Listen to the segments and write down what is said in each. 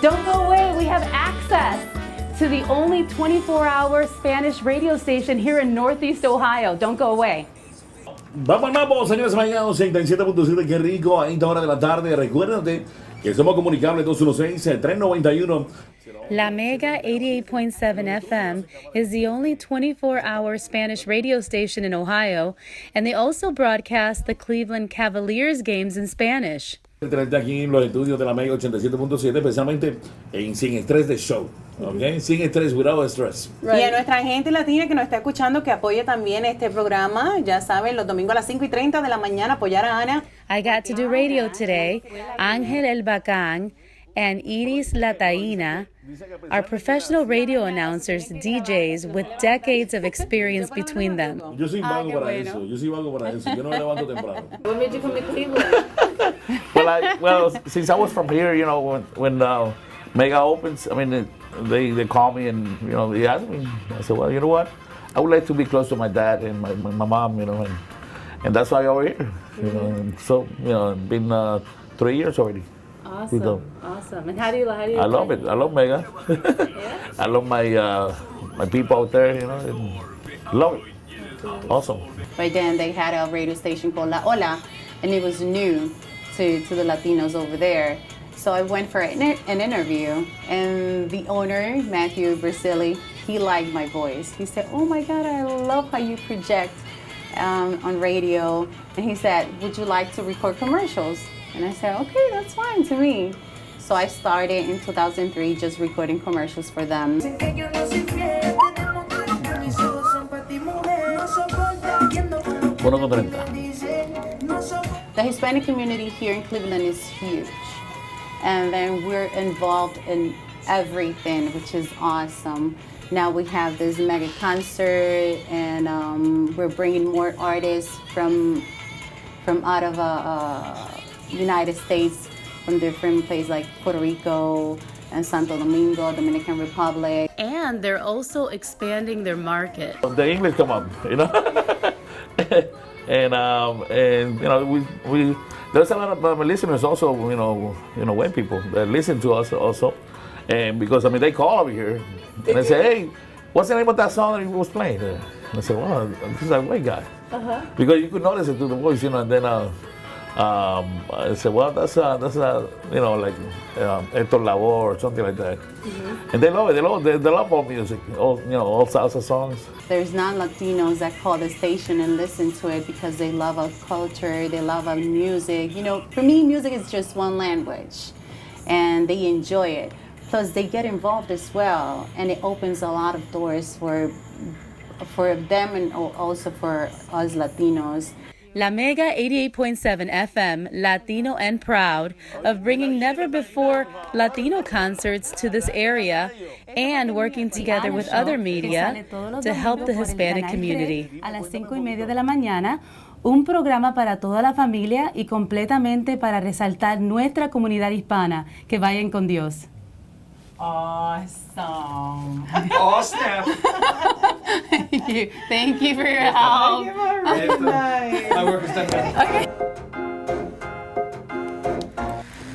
Don't go away. We have access to the only 24-hour Spanish radio station here in Northeast Ohio. Don't go away. Vamos, señores, mañana 87.7, qué rico, a esta hora de la tarde. Recuérdate que somos comunicables 216-391. La Mega 88.7 FM is the only 24-hour Spanish radio station in Ohio, and they also broadcast the Cleveland Cavaliers games in Spanish. Tenerte aquí en los estudios de la Mega 87.7, especialmente en Sin Estrés de Show, ¿ok? Sin estrés, without stress. Right. Y a nuestra gente latina que nos está escuchando, que apoye también este programa, ya saben, los domingos a las 5:30 de la mañana, apoyar a Ana. I got to do radio today. Ángel El Bacán and Iris La Taína are professional radio announcers, DJs with decades of experience between them. Yo soy vago para eso, yo no me levanto temprano. What made you come to Cleveland? Well, since I was from here, you know, when Mega opens, I mean, they call me and, you know, they ask me. I said, well, you know what? I would like to be close to my dad and my mom, you know, and that's why I'm over here. You know, and so, you know, it's been 3 years already. Awesome. And how do you like it? I love it. I love Mega. Yeah? I love my people out there, you know, and love it. Awesome. Right then, they had a radio station called La Ola, and it was new to the Latinos over there. So I went for an interview, and the owner, Matthew Brasili, he liked my voice. He said, oh my God, I love how you project on radio. And he said, would you like to record commercials? And I said, okay, that's fine to me. So I started in 2003 just recording commercials for them. The Hispanic community here in Cleveland is huge. And then we're involved in everything, which is awesome. Now we have this mega concert, and we're bringing more artists from out of United States, from different places like Puerto Rico and Santo Domingo, Dominican Republic. And they're also expanding their market. The English come up, you know, and you know, we there's a lot of listeners also, you know, white people that listen to us also, and because I mean they call over here and they say, hey, what's the name of that song that he was playing? And I said, well, this is a white guy, because you could notice it through the voice, you know, and then. I said, well, that's you know, like Hector Lavoe or something like that. And they love it. They love all music, all, you know, all salsa songs. There's non-Latinos that call the station and listen to it because they love our culture, they love our music. You know, for me, music is just one language, and they enjoy it. Plus, they get involved as well, and it opens a lot of doors for them and also for us Latinos. La Mega 88.7 FM, Latino and proud of bringing never-before Latino concerts to this area and working together with other media to help the Hispanic community. A las 5:30 de la mañana, un programa para toda la familia y completamente para resaltar nuestra comunidad hispana. Que vayan con Dios. Awesome. Oh, snap. Thank you for your help. My work is done. Okay.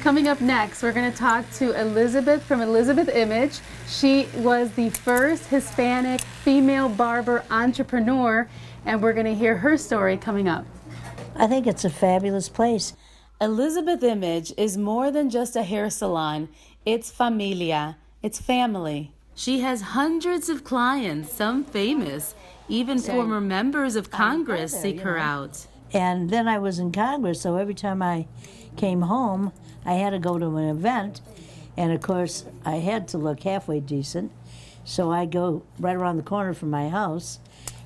Coming up next, we're going to talk to Elizabeth from Elizabeth Image. She was the first Hispanic female barber entrepreneur, and we're going to hear her story coming up. I think it's a fabulous place. Elizabeth Image is more than just a hair salon. It's familia. It's family. She has hundreds of clients, some famous. Even former members of Congress seek her out. And then I was in Congress, so every time I came home, I had to go to an event. And of course, I had to look halfway decent. So I go right around the corner from my house,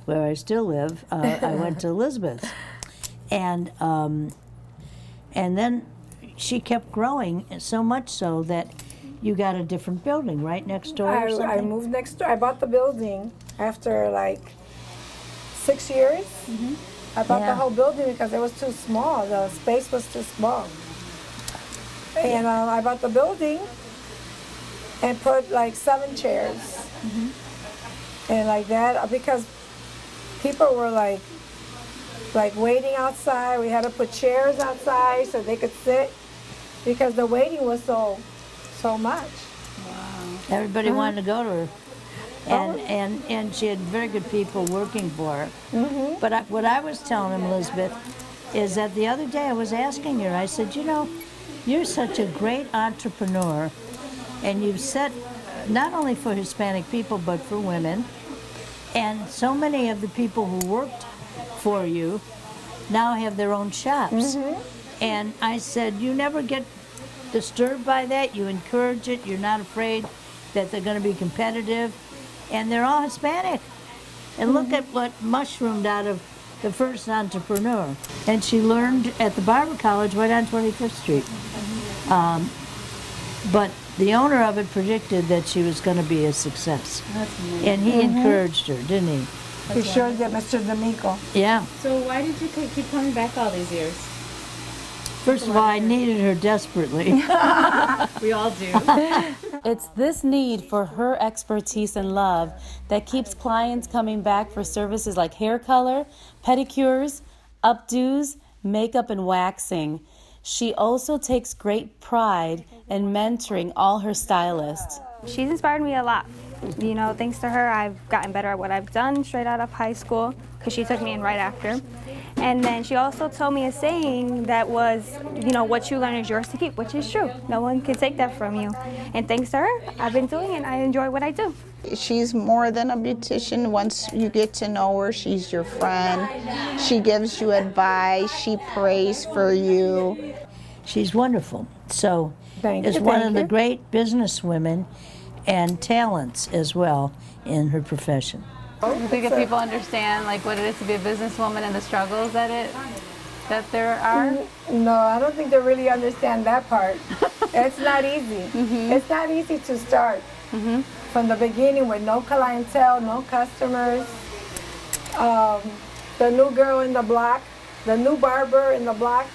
where I still live. I went to Elizabeth's. And then she kept growing, so much so that you got a different building right next door or something? I moved next door. I bought the building after like 6 years. I bought the whole building because it was too small. The space was too small. And I bought the building and put like 7 chairs. And like that, because people were like waiting outside. We had to put chairs outside so they could sit because the waiting was so so much. Everybody wanted to go to her. And she had very good people working for her. But what I was telling him, Elizabeth, is that the other day I was asking her, I said, you know, you're such a great entrepreneur, and you've set not only for Hispanic people, but for women, and so many of the people who worked for you now have their own shops. And I said, you never get disturbed by that, you encourage it, you're not afraid that they're going to be competitive, and they're all Hispanic. And look at what mushroomed out of the first entrepreneur. And she learned at the Barber College right on 25th Street. But the owner of it predicted that she was going to be a success. And he encouraged her, didn't he? He sure did, Mr. D'Amico. Yeah. So why did you keep coming back all these years? First of all, I needed her desperately. We all do. It's this need for her expertise and love that keeps clients coming back for services like hair color, pedicures, updos, makeup, and waxing. She also takes great pride in mentoring all her stylists. She's inspired me a lot. You know, thanks to her, I've gotten better at what I've done straight out of high school, because she took me in right after. And then she also told me a saying that was, you know, what you learn is yours to keep, which is true. No one can take that from you. And thanks to her, I've been doing it, and I enjoy what I do. She's more than a beautician. Once you get to know her, she's your friend. She gives you advice. She prays for you. She's wonderful. So Thank is you, one thank of the you. great businesswomen and talents as well in her profession. You think if people understand like what it is to be a businesswoman and the struggles that there are? No, I don't think they really understand that part. It's not easy. It's not easy to start from the beginning with no clientele, no customers. The new girl in the block, the new barber in the block.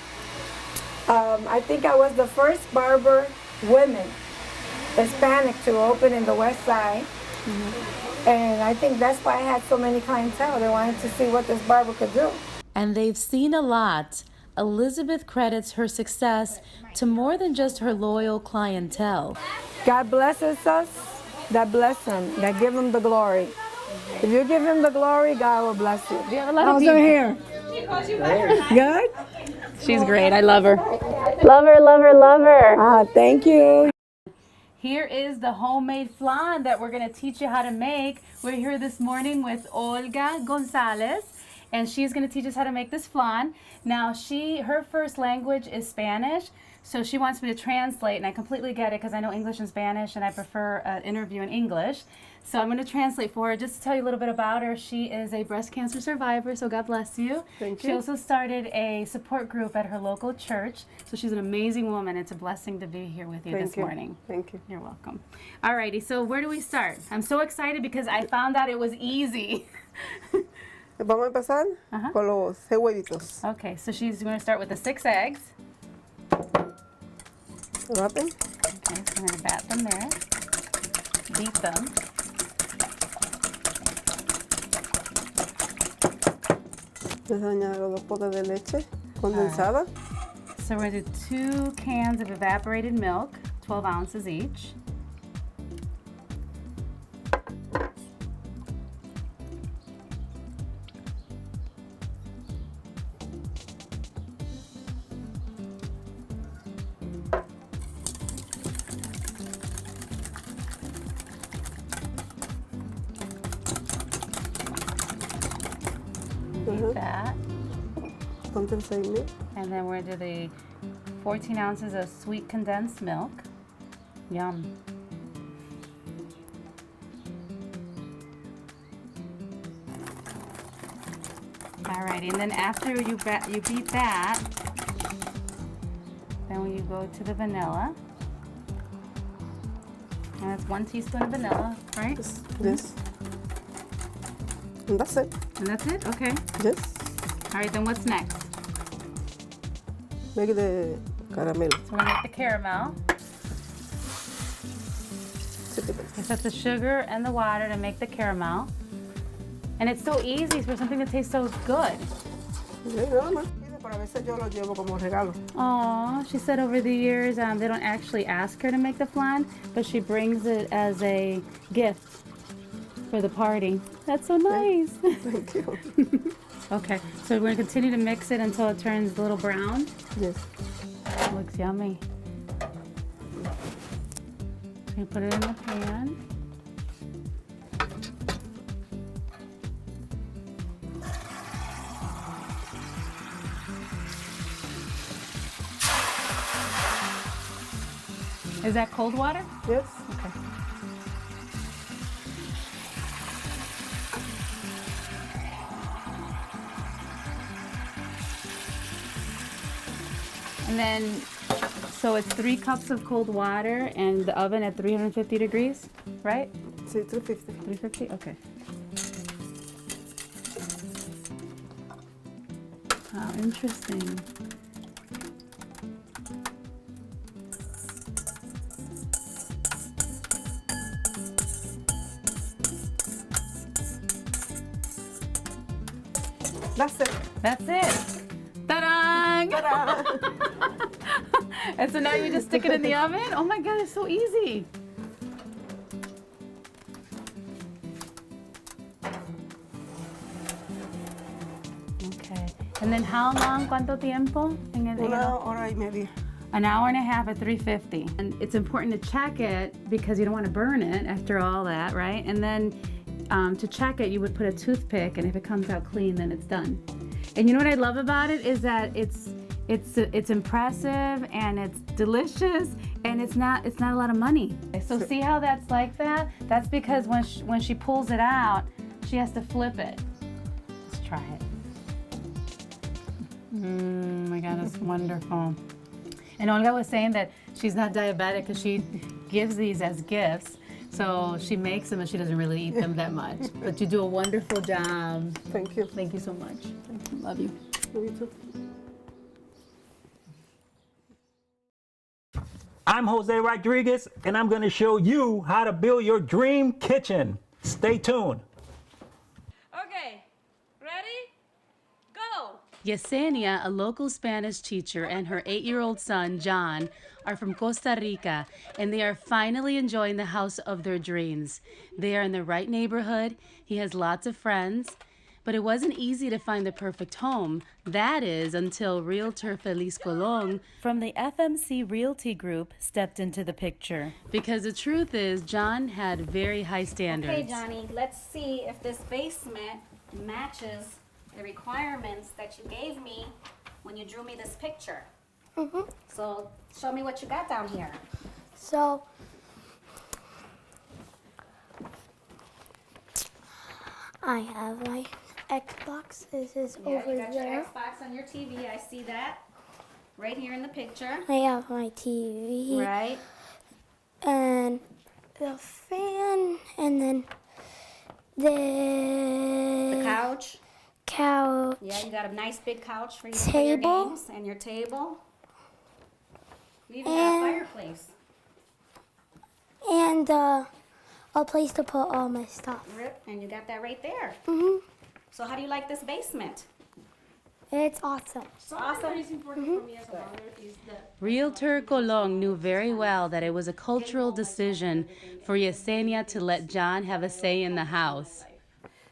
I think I was the first barber woman, Hispanic, to open in the West Side. And I think that's why I had so many clientele. They wanted to see what this barber could do. And they've seen a lot. Elizabeth credits her success to more than just her loyal clientele. God blesses us, that bless him, that give him the glory. If you give him the glory, God will bless you. You have a lot How's of her people. hair? Good? She's great. I love her. Love her, love her, love her. Thank you. Here is the homemade flan that we're going to teach you how to make. We're here this morning with Olga Gonzalez, and she's going to teach us how to make this flan. Now, her first language is Spanish, so she wants me to translate, and I completely get it because I know English and Spanish, and I prefer an interview in English. So I'm going to translate for her. Just to tell you a little bit about her, she is a breast cancer survivor, so God bless you. Thank you. She also started a support group at her local church, so she's an amazing woman. It's a blessing to be here with you this morning. Thank you. You're welcome. Alrighty, so where do we start? I'm so excited because I found out it was easy. Vamos a empezar con los 6 huevitos. Okay, so she's going to start with the 6 eggs. Baten. Okay, so I'm going to bat them there. Beat them. Les añado 2 potes de leche condensada. So we're going to do 2 cans of evaporated milk, 12 ounces each. Beat that. Ponte el 6,000. And then we're going to do the 14 ounces of sweet condensed milk. Yum. Alrighty, and then after you beat that, then you go to the vanilla. And that's 1 teaspoon of vanilla, right? Yes. And that's it. And that's it? Okay. Yes. Alright, then what's next? Make the caramel. So we make the caramel. It's just the sugar and the water to make the caramel. And it's so easy for something that tastes so good. Yeah, nada más. a veces yo lo llevo como regalo. Aw, she said over the years they don't actually ask her to make the flan, but she brings it as a gift for the party. That's so nice. Thank you. Okay, so we're gonna continue to mix it until it turns a little brown. Yes. Looks yummy. You put it in the pan. Is that cold water? Yes. Okay. And then, so it's 3 cups of cold water and the oven at 350 degrees, right? Sí, 350. 350? Okay. How interesting. That's it. That's it. Ta-da! And so now you just stick it in the oven? Oh my God, it's so easy. Okay. And then how long? ¿Cuánto tiempo? Una hora y media. An hour and a half at 350. And it's important to check it because you don't want to burn it after all that, right? And then to check it, you would put a toothpick, and if it comes out clean, then it's done. And you know what I love about it is that it's impressive and it's delicious and it's not a lot of money. So see how that's like that? That's because when she pulls it out, she has to flip it. Let's try it. My God, it's wonderful. And Olga was saying that she's not diabetic because she gives these as gifts. So she makes them and she doesn't really eat them that much. But you do a wonderful job. Thank you. Thank you so much. Love you. Love you too. I'm Jose Rodriguez, and I'm going to show you how to build your dream kitchen. Stay tuned. Okay, ready? Go! Yesenia, a local Spanish teacher, and her 8-year-old son, John, are from Costa Rica, and they are finally enjoying the house of their dreams. They are in the right neighborhood. He has lots of friends. But it wasn't easy to find the perfect home. That is, until Realtor Feliz Colon from the FMC Realty Group stepped into the picture. Because the truth is, John had very high standards. Okay, Johnny, let's see if this basement matches the requirements that you gave me when you drew me this picture. So show me what you got down here. So, I have my Xbox. This is over you got there. your Xbox on your TV. I see that right here in the picture. I have my TV. Right. And the fan, and then the couch. Couch. Yeah, you got a nice big couch for you to play your Table. games and your table. You even got a fireplace. And a place to put all my stuff. And you got that right there. So how do you like this basement? It's awesome. It's awesome. Realtor Colon knew very well that it was a cultural decision for Yesenia to let John have a say in the house.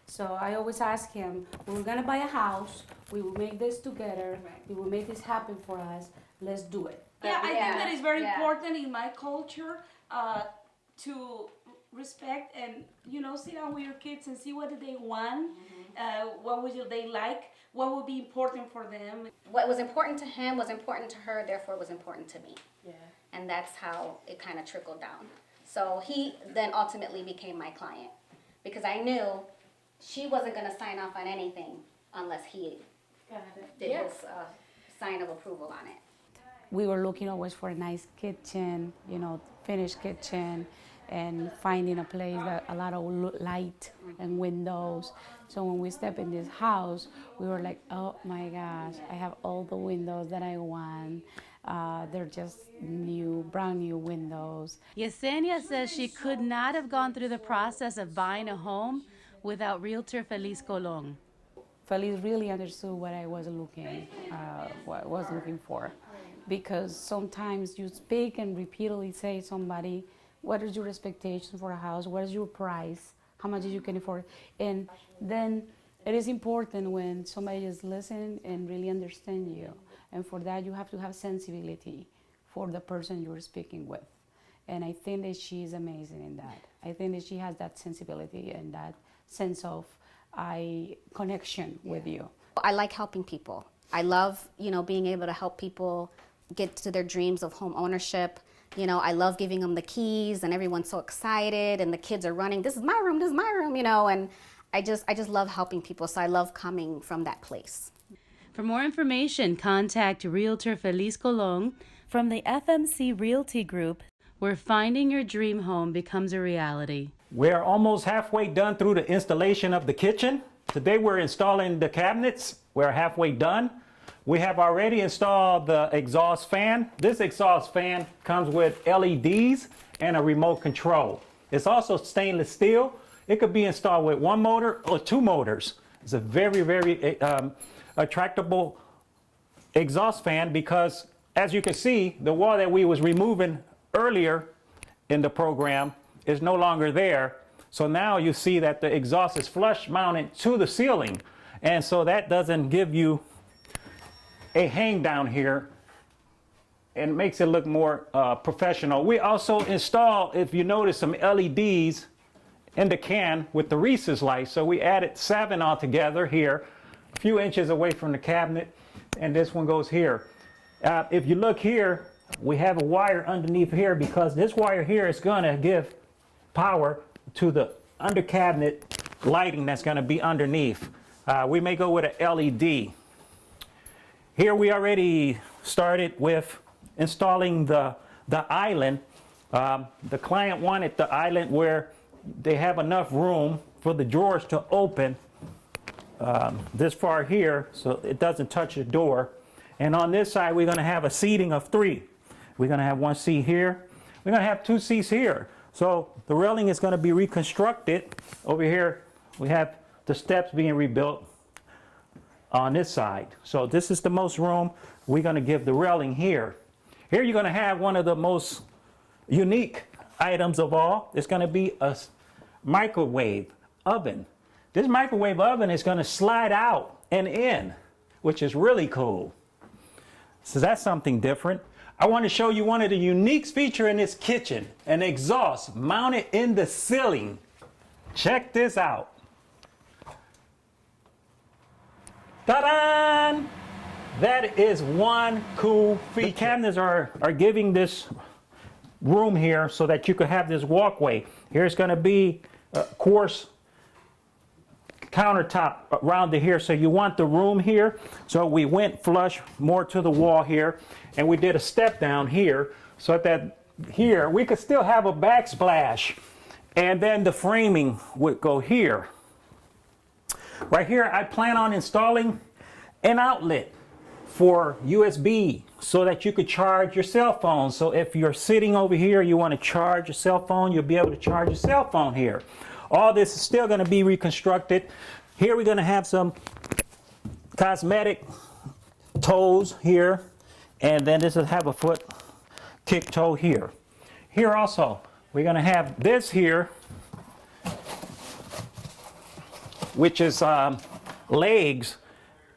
So I always ask him, we're gonna buy a house, we will make this together, we will make this happen for us, let's do it. Yeah, I think that is very important in my culture to respect and, sit down with your kids and see what do they want, what would they like, what would be important for them. What was important to him was important to her, therefore it was important to me. Yeah. And that's how it kind of trickled down. So he then ultimately became my client because I knew she wasn't going to sign off on anything unless he did his sign of approval on it. We were looking always for a nice kitchen, finished kitchen, and finding a place that a lot of light and windows. So when we step in this house, we were like, oh my gosh, I have all the windows that I want. They're just brand new windows. Yesenia says she could not have gone through the process of buying a home without Realtor Feliz Colon. Feliz really understood what I was looking for. Because sometimes you speak and repeatedly say to somebody, what is your expectation for a house? What is your price? How much you can afford? And then it is important when somebody is listening and really understand you. And for that, you have to have sensibility for the person you're speaking with. And I think that she is amazing in that. I think that she has that sensibility and that sense of connection with you. I like helping people. I love, being able to help people get to their dreams of home ownership. I love giving them the keys and everyone's so excited and the kids are running, this is my room, and I just love helping people. So I love coming from that place. For more information, contact Realtor Feliz Colon from the FMC Realty Group, where finding your dream home becomes a reality. We're almost halfway done through the installation of the kitchen. Today we're installing the cabinets. We're halfway done. We have already installed the exhaust fan. This exhaust fan comes with LEDs and a remote control. It's also stainless steel. It could be installed with one motor or two motors. It's a very, very attractable exhaust fan because, as you can see, the wall that we was removing earlier in the program is no longer there. So now you see that the exhaust is flush mounted to the ceiling. And so that doesn't give you a hang down here and makes it look more professional. We also installed, if you notice, some LEDs in the can with the Reese's lights. So we added 7 altogether here, a few inches away from the cabinet, and this one goes here. If you look here, we have a wire underneath here because this wire here is going to give power to the under cabinet lighting that's going to be underneath. We may go with an LED. Here we already started with installing the island. The client wanted the island where they have enough room for the drawers to open this far here so it doesn't touch the door. And on this side we're going to have a seating of 3. We're going to have 1 seat here. We're going to have 2 seats here. So the railing is going to be reconstructed. Over here we have the steps being rebuilt on this side. So this is the most room. We're going to give the railing here. Here you're going to have one of the most unique items of all. It's going to be a microwave oven. This microwave oven is going to slide out and in, which is really cool. So that's something different. I want to show you one of the unique features in this kitchen, an exhaust mounted in the ceiling. Check this out. Ta-da! That is one cool feature. The cabinets are giving this room here so that you could have this walkway. Here's going to be a coarse countertop around to here, so you want the room here. So we went flush more to the wall here, and we did a step down here so that here we could still have a backsplash, and then the framing would go here. Right here I plan on installing an outlet for USB so that you could charge your cell phone. So if you're sitting over here, you want to charge your cell phone, you'll be able to charge your cell phone here. All this is still going to be reconstructed. Here we're going to have some cosmetic toes here, and then this will have a foot kick toe here. Here also we're going to have this here, which is legs,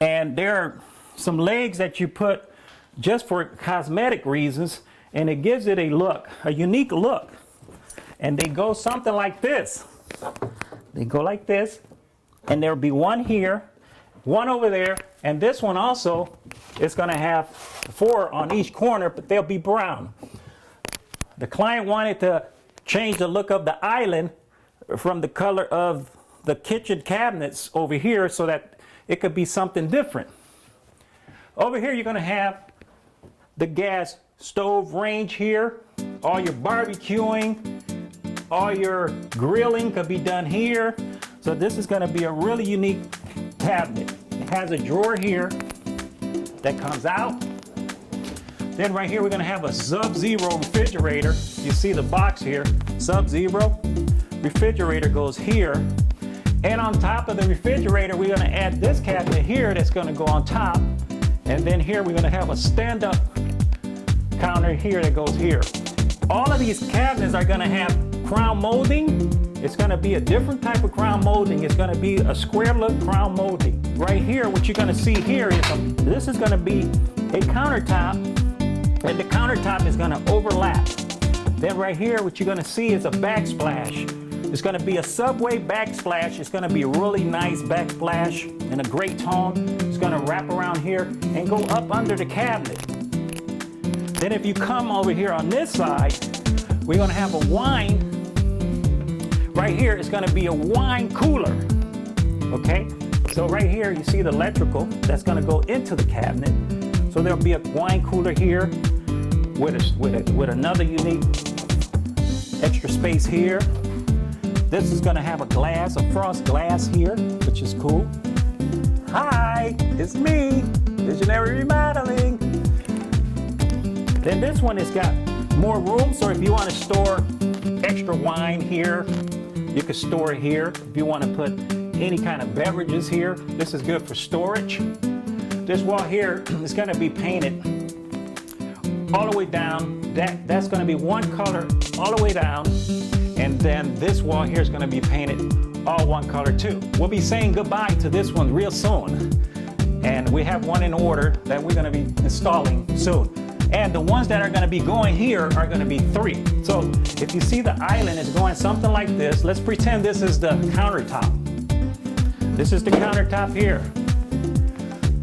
and there are some legs that you put just for cosmetic reasons, and it gives it a look, a unique look. And they go something like this. They go like this, and there'll be one here, one over there, and this one also is going to have 4 on each corner, but they'll be brown. The client wanted to change the look of the island from the color of the kitchen cabinets over here so that it could be something different. Over here you're going to have the gas stove range here. All your barbecuing, all your grilling could be done here. So this is going to be a really unique cabinet. It has a drawer here that comes out. Then right here we're going to have a Sub-Zero refrigerator. You see the box here, Sub-Zero. Refrigerator goes here. And on top of the refrigerator, we're gonna add this cabinet here that's gonna go on top. And then here we're gonna have a stand-up counter here that goes here. All of these cabinets are gonna have crown molding. It's gonna be a different type of crown molding. It's gonna be a square look crown molding. Right here, what you're gonna see here is this is gonna be a countertop, and the countertop is gonna overlap. Then right here, what you're gonna see is a backsplash. It's gonna be a Subway backsplash. It's gonna be a really nice backsplash in a great tone. It's gonna wrap around here and go up under the cabinet. Then if you come over here on this side, we're gonna have a wine. Right here is gonna be a wine cooler, okay? So right here, you see the electrical that's gonna go into the cabinet. So there'll be a wine cooler here with another unique extra space here. This is gonna have a frost glass here, which is cool. Hi, it's me, Visionary Remodeling. Then this one has got more room, so if you wanna store extra wine here, you can store it here. If you wanna put any kind of beverages here, this is good for storage. This wall here is gonna be painted all the way down. That's gonna be one color all the way down. And then this wall here is gonna be painted all one color too. We'll be saying goodbye to this one real soon. And we have one in order that we're gonna be installing soon. And the ones that are gonna be going here are gonna be 3. So if you see the island is going something like this, let's pretend this is the countertop. This is the countertop here.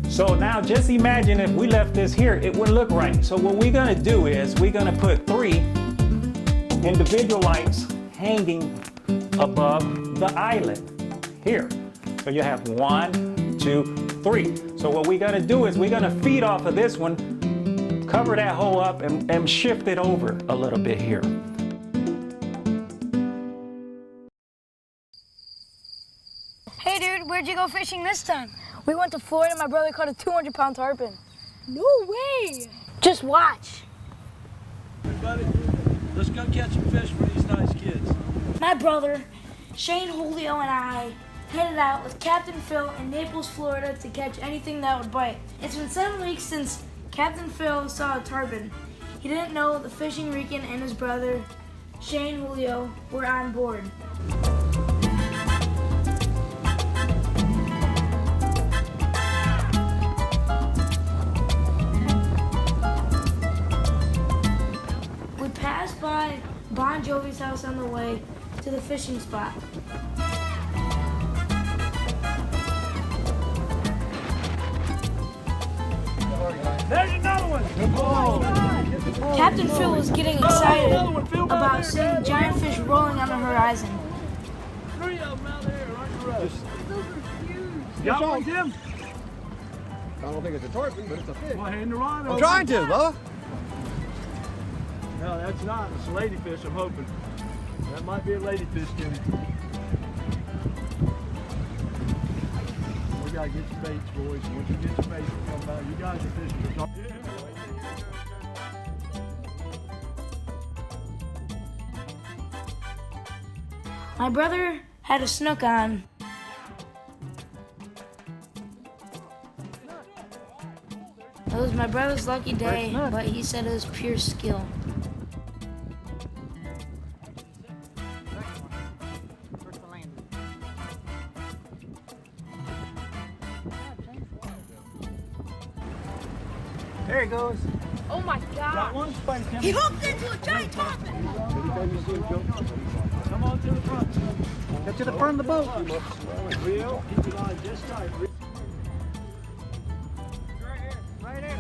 So now just imagine if we left this here, it wouldn't look right. So what we're gonna do is we're gonna put 3 individual lights hanging above the island here. So you have 1, 2, 3. So what we're gonna do is we're gonna feed off of this one, cover that hole up and shift it over a little bit here. Hey dude, where'd you go fishing this time? We went to Florida, my brother caught a 200-pound tarpon. No way! Just watch. Hey buddy, let's go catch some fish for these nice kids. My brother, Shane, Julio, and I headed out with Captain Phil in Naples, Florida to catch anything that would bite. It's been 7 weeks since Captain Phil saw a tarpon. He didn't know the fishing Rican and his brother, Shane Julio, were on board. We passed by Bon Jovi's house on the way to the fishing spot. There's another one! Captain Phil was getting excited about seeing giant fish rolling on the horizon. 3 of them out there right in the road. Got one, Tim? I don't think it's a tarpon, but it's a fish. Well, hand the rod over. I'm trying to, Bubba. No, that's not. It's a ladyfish, I'm hoping. That might be a ladyfish, Tim. We gotta get your baits, boys. Once you get your baits, we'll come back. You guys are fishing for tarpon. My brother had a snook on. It was my brother's lucky day, but he said it was pure skill. There he goes. Oh my God! Got one? He hooked into a giant tarpon! Come on to the front. Get to the front of the boat. Reel, keep your line just tight. Right here.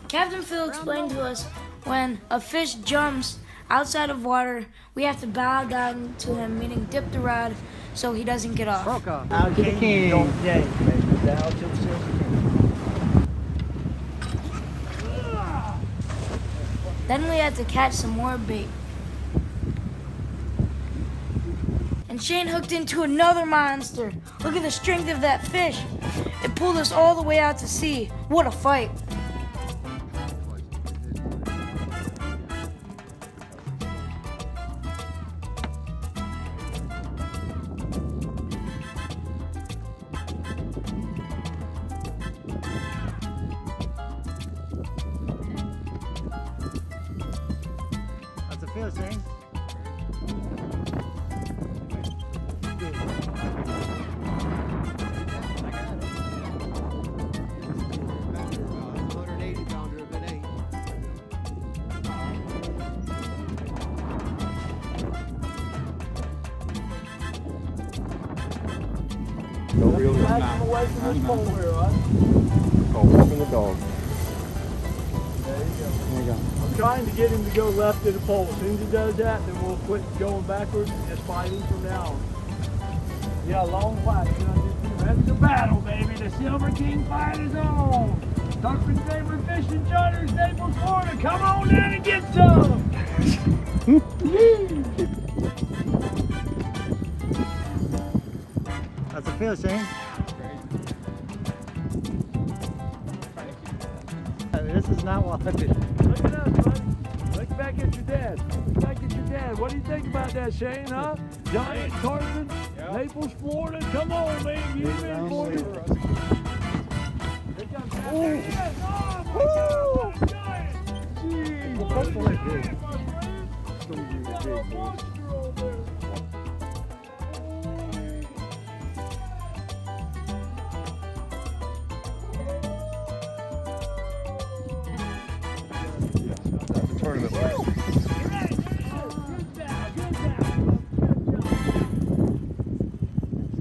Captain Phil explained to us when a fish jumps outside of water, we have to bow down to him, meaning dip the rod so he doesn't get off. Out to the king. Down to the silver king. Then we had to catch some more bait. And Shane hooked into another monster. Look at the strength of that fish. It pulled us all the way out to sea. What a fight. feel, Shane? Go reel him now. Away from this pole here, right? Oh, walking the dog. There you go. There you go. I'm trying to get him to go left of the pole. As soon as he does that, then we'll quit going backwards and just fight him from now on. Yeah, long fight. Ready to battle, baby. The Silver King fight is on. Tarpon favorite fishing charters, Naples, Florida. Come on down and get some. How's it feel, Shane? This is not what I did. Look at us, buddy. Look back at your dad. Look back at your dad. What do you think about that, Shane, huh? Giant tarpon, Naples, Florida. Come on, man. You in for it. Here comes that. There he is. Oh, my God. Giant. Jeez. The first one is big. Got a monster over there. Tournament.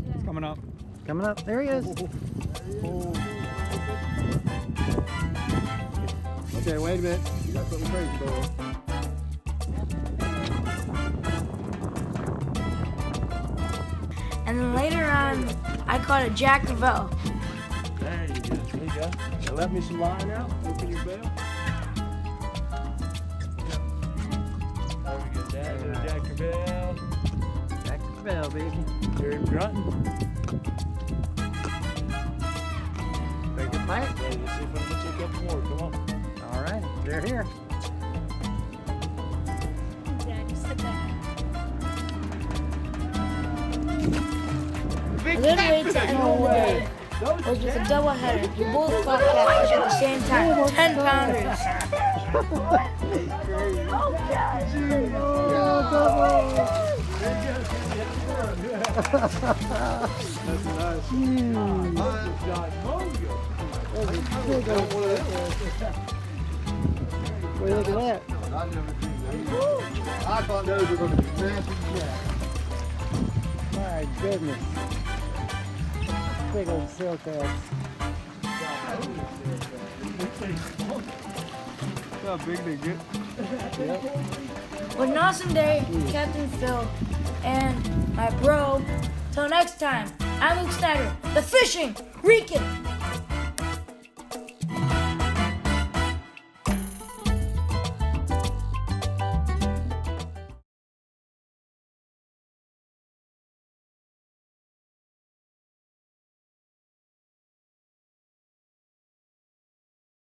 It's coming up. Coming up. There he is. Okay, wait a minute. You got something crazy going on. And then later on, I caught a Jack Crevalle. There you go. There you go. Now let me some line out. Open your bell. There we go. Jack Crevalle. Jack Crevalle, baby. Hear him grunting. Ready to fight? Let's see if we can get you a couple more. Come on. All right, they're here. Daddy, sit back. Big A little way to end of the day was with a double header. We both caught catfish at the same time. 10 pounders. That's nice. Wait, look at that. I thought those were going to be massive. My goodness. Big old silk ass. How big they get. Yep. What an awesome day, Captain Phil and my bro. Till next time, I'm Luke Snyder, the Fishing Rican.